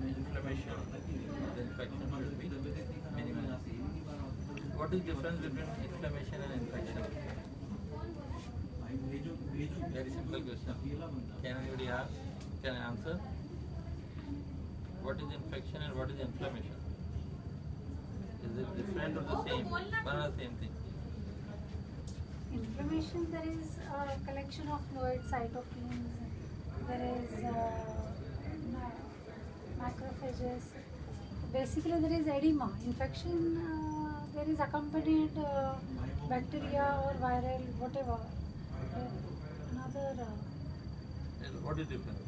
inflammation or the infection should be minimized. What is the difference between inflammation and infection? Very simple question. Can anybody ask? Can I answer? What is infection and what is inflammation? Is it different or the same? One or the same thing? Inflammation, there is a collection of fluid, cytokines, there is macrophages. Basically, there is edema. Infection, there is accompanied bacteria or viral, whatever. Another. What is different?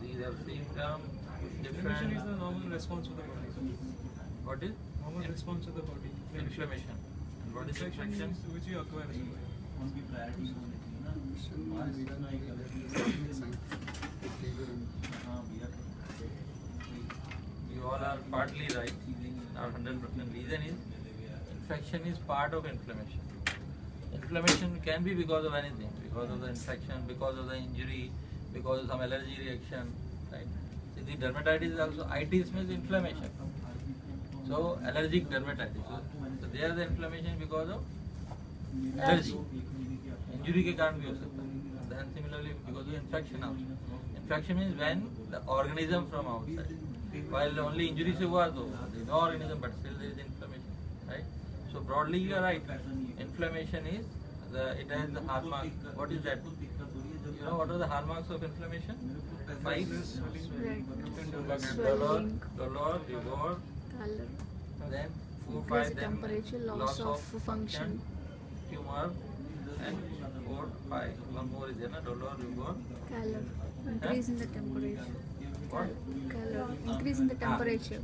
These are same term, Inflammation different. is the normal response of the body. What is? Normal response of the body. Inflammation. And what is Infection infection? is which you acquire as a body. You all are partly right, not 100%. Reason is, infection is part of inflammation. Inflammation can be because of anything, because of the infection, because of the injury, because of some allergy reaction, right? See, the dermatitis is also, itis means inflammation. So, allergic dermatitis. So there the inflammation because of allergy. Injury के कारण भी हो सकता है. Then similarly because of infection also. Infection means when the organism from outside. While only injury से हुआ तो there is no organism, but still there is inflammation, right? So broadly you are right. Inflammation is it has the hallmark. What is that? You know what are the hallmarks of inflammation? 5. Dolor, rigor, Color, then 4, increase 5, then temperature, loss of function. tumor, and 4, 5. One more is there, na? Dolor, rigor. Color, increase in the temperature. What? Color, increase in the temperature.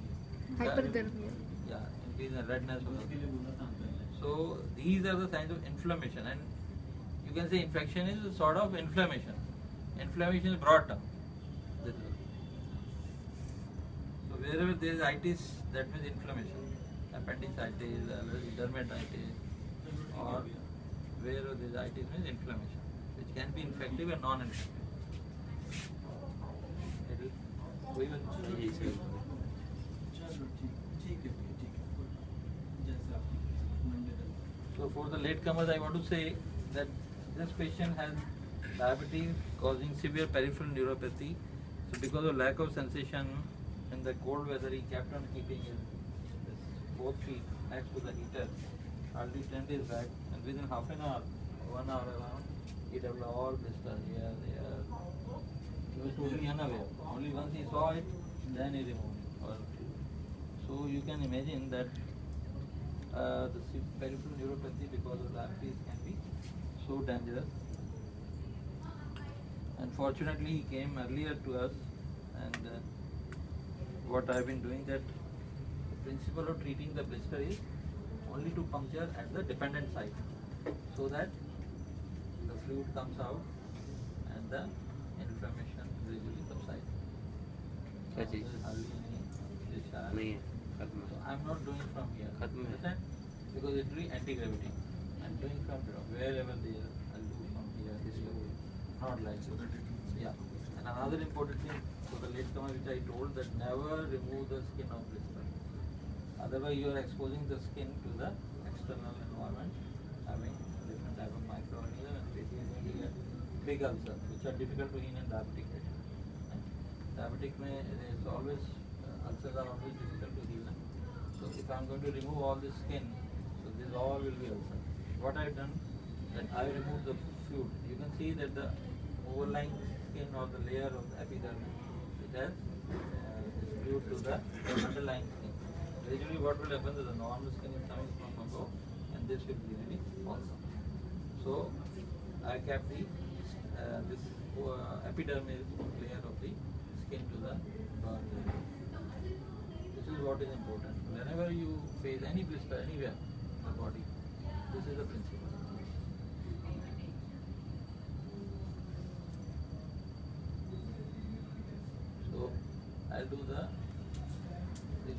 Hyperthermia. Yeah, increase in redness. So these are the signs of inflammation, and you can say infection is a sort of inflammation. Inflammation is broad term. This is it. So wherever there is itis, that means inflammation. Appendicitis, dermatitis, or wherever there is itis means inflammation, which can be infective and non-infective. कोई बात नहीं. So for the latecomers, I want to say that this patient has diabetes causing severe peripheral neuropathy. So because of lack of sensation in the cold weather, he kept on keeping his both feet next to the heater. Hardly 10 days back, and within half an hour, 1 hour around, he developed all blisters here, there. He was totally unaware. Only once he saw it, then he removed it. So you can imagine that the peripheral neuropathy because of diabetes can be so dangerous. Unfortunately, he came earlier to us, and what I have been doing, that the principle of treating the blister is only to puncture at the dependent site, so that the fluid comes out and the inflammation gradually subsides. क्या चीज़? There is hardly any discharge. नहीं है, खत्म So है. I am not doing from here. खत्म है. Understand? Because it will be anti-gravity. I am doing from wherever there. I will do from here, this way. Not like this. Yeah. And another important thing for the latecomer, which I told, that never remove the skin of blister. Otherwise, you are exposing the skin to the external environment, having different type of microorganisms, and basically you get big ulcers, which are difficult to heal in diabetic patients. And diabetic there is always ulcers are always difficult to heal. So if I am going to remove all this skin, so this all will be ulcer. What I have done, that I remove the fluid. You can see that the overlying skin or the layer of the epidermis, it has fluid to the underlying skin. Gradually what will happen is the normal skin is coming from above, and this will be really awesome. So I kept the this epidermis layer of the skin to the burn area. This is what is important. Whenever you face any blister anywhere in the body, this is the principle. So I'll do the